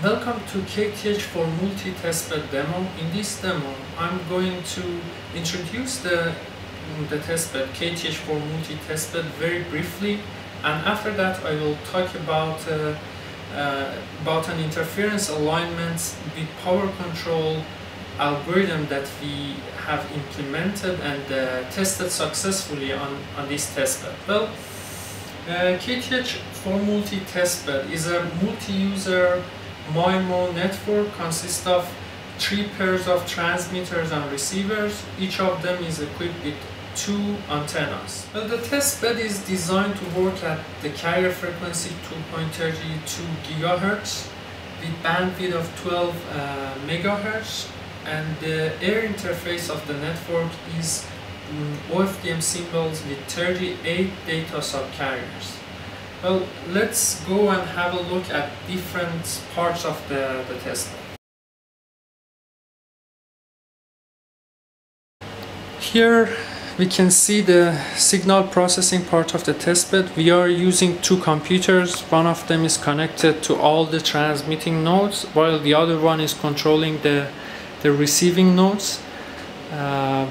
Welcome to KTH for multi-testbed demo. In this demo, I'm going to introduce the testbed KTH for multi-testbed very briefly, and after that I will talk about an interference alignment with power control algorithm that we have implemented and tested successfully on this testbed. Well, KTH for multi-testbed is a multi-user MIMO network consists of 3 pairs of transmitters and receivers. Each of them is equipped with 2 antennas. Well, the testbed is designed to work at the carrier frequency 2.32 GHz with bandwidth of 12 MHz, and the air interface of the network is OFDM symbols with 38 data subcarriers. Well, let's go and have a look at different parts of the testbed. Here we can see the signal processing part of the testbed. We are using 2 computers. One of them is connected to all the transmitting nodes, while the other one is controlling the receiving nodes. I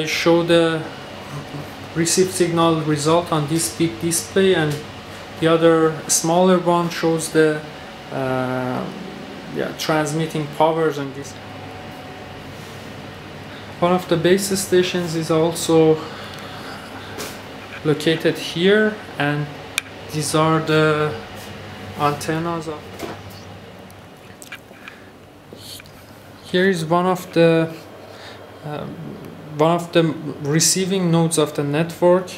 show the received signal result on this big display, and the other smaller one shows the transmitting powers on this. One of the base stations is also located here, and these are the antennas of. Here is one of the receiving nodes of the network.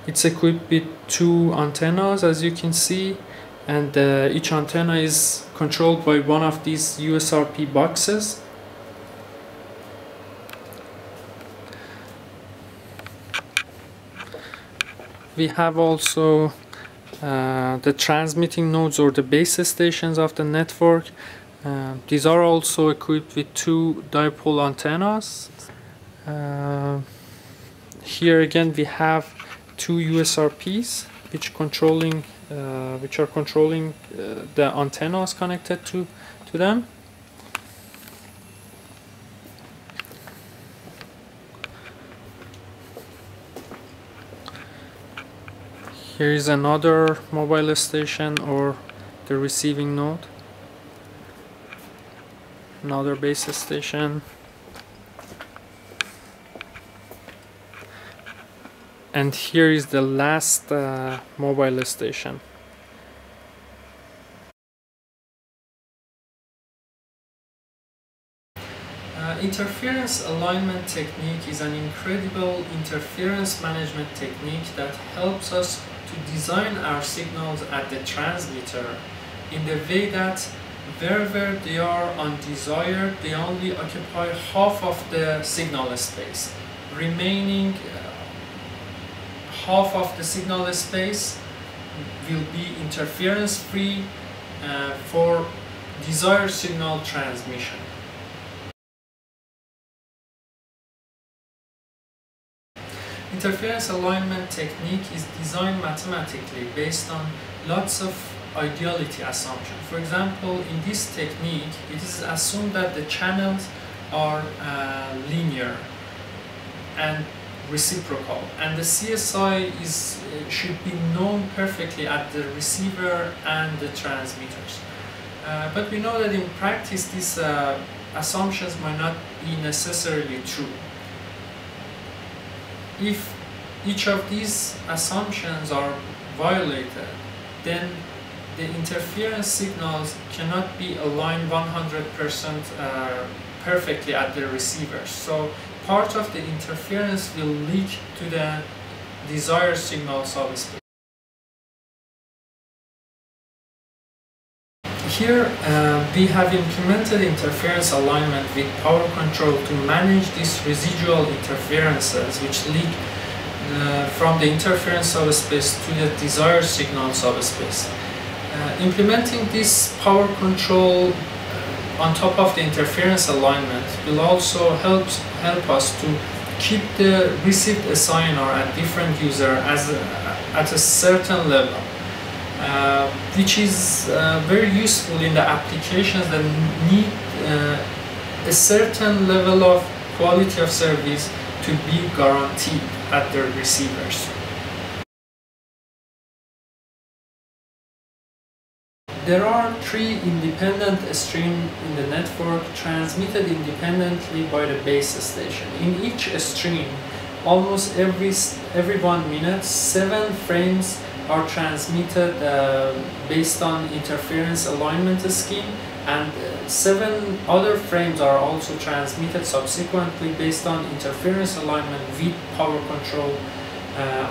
It's equipped with 2 antennas, as you can see, and each antenna is controlled by one of these USRP boxes. We have also the transmitting nodes or the base stations of the network. These are also equipped with 2 dipole antennas. Here again we have 2 USRPs which are controlling the antennas connected to them. Here is another mobile station or the receiving node. Another base station, and here is the last mobile station. Interference alignment technique is an incredible interference management technique that helps us to design our signals at the transmitter in the way that wherever they are undesired, they only occupy half of the signal space. Remaining half of the signal space will be interference free for desired signal transmission. Interference alignment technique is designed mathematically based on lots of ideality assumption. For example, in this technique, it is assumed that the channels are linear and reciprocal, and the CSI should be known perfectly at the receiver and the transmitters. But we know that in practice these assumptions might not be necessarily true. If each of these assumptions are violated, then the interference signals cannot be aligned 100% perfectly at the receiver. So part of the interference will leak to the desired signal subspace. Here we have implemented interference alignment with power control to manage these residual interferences which leak from the interference subspace to the desired signal subspace. Implementing this power control on top of the interference alignment will also help us to keep the received SINR at different user at a certain level. which is very useful in the applications that need a certain level of quality of service to be guaranteed at their receivers. There are 3 independent streams in the network transmitted independently by the base station. In each stream, almost every 1 minute, 7 frames are transmitted based on interference alignment scheme, and 7 other frames are also transmitted subsequently based on interference alignment with power control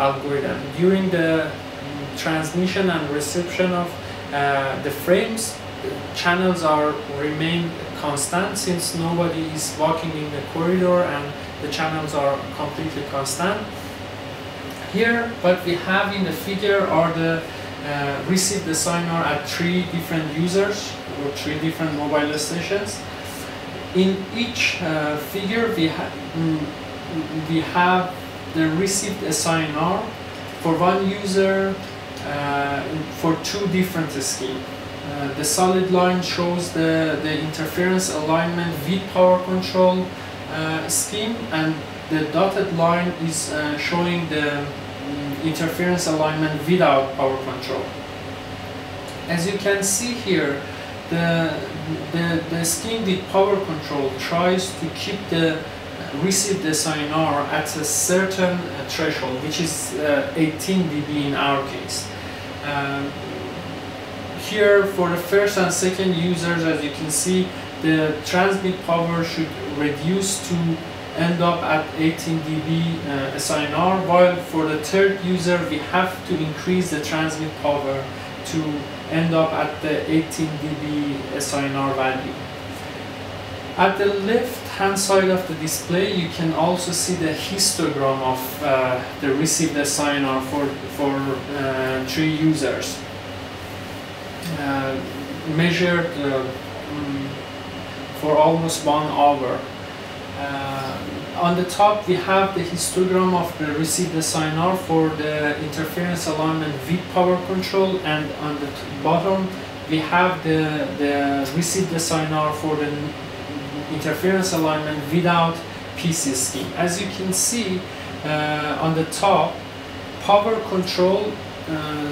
algorithm. During the transmission and reception of the frames, channels remain constant since nobody is walking in the corridor, and the channels are completely constant. Here, what we have in the figure are the received the signer at 3 different users or 3 different mobile stations. In each figure, we have the received SINR for 1 user for 2 different schemes. The solid line shows the interference alignment with power control scheme, and the dotted line is showing the interference alignment without power control. As you can see here, the scheme with power control tries to keep the received SINR at a certain threshold, which is 18 dB in our case. Here, for the first and second users, as you can see, the transmit power should reduce to end up at 18 dB SINR, while for the third user we have to increase the transmit power to end up at the 18 dB SINR value. At the left hand side of the display, you can also see the histogram of the received SINR for 3 users, measured for almost 1 hour. On the top, we have the histogram of the received SINR for the interference alignment with power control, and on the bottom, we have the received SINR for the interference alignment without PC scheme. As you can see on the top, power control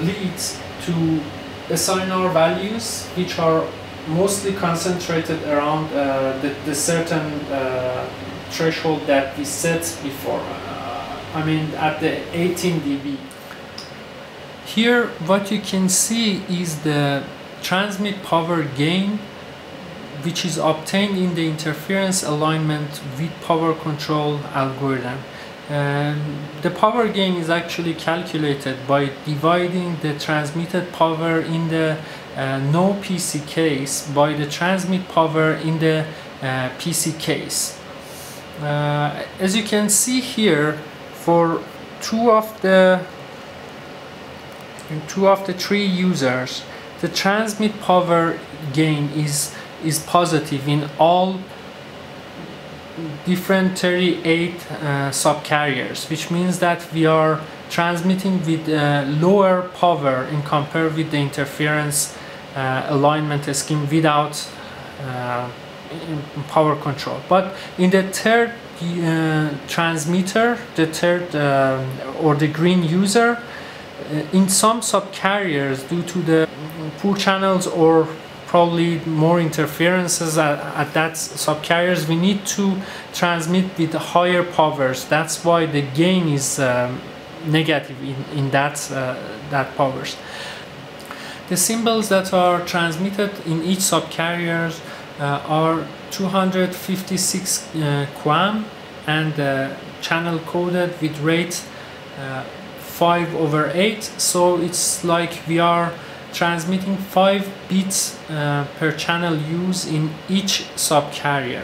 leads to SINR values which are mostly concentrated around the certain threshold that we set before, I mean at the 18 dB. Here what you can see is the transmit power gain which is obtained in the interference alignment with power control algorithm. The power gain is actually calculated by dividing the transmitted power in the no PC case by the transmit power in the PC case. As you can see here, for two of the 3 users, the transmit power gain is positive in all different 38 subcarriers, which means that we are transmitting with lower power in compare with the interference alignment scheme without power control. But in the third transmitter, the third or the green user, in some subcarriers, due to the poor channels or probably more interferences at that subcarriers, we need to transmit with higher powers. That's why the gain is negative in that powers. The symbols that are transmitted in each subcarriers are 256 QAM and channel coded with rate 5/8. So it's like we are transmitting 5 bits per channel use in each subcarrier.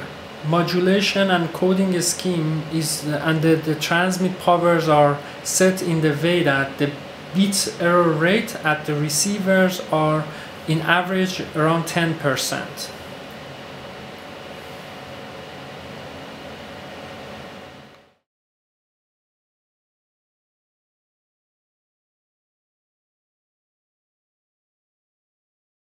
Modulation and coding scheme is and the transmit powers are set in the way that the bit error rate at the receivers are in average around 10%.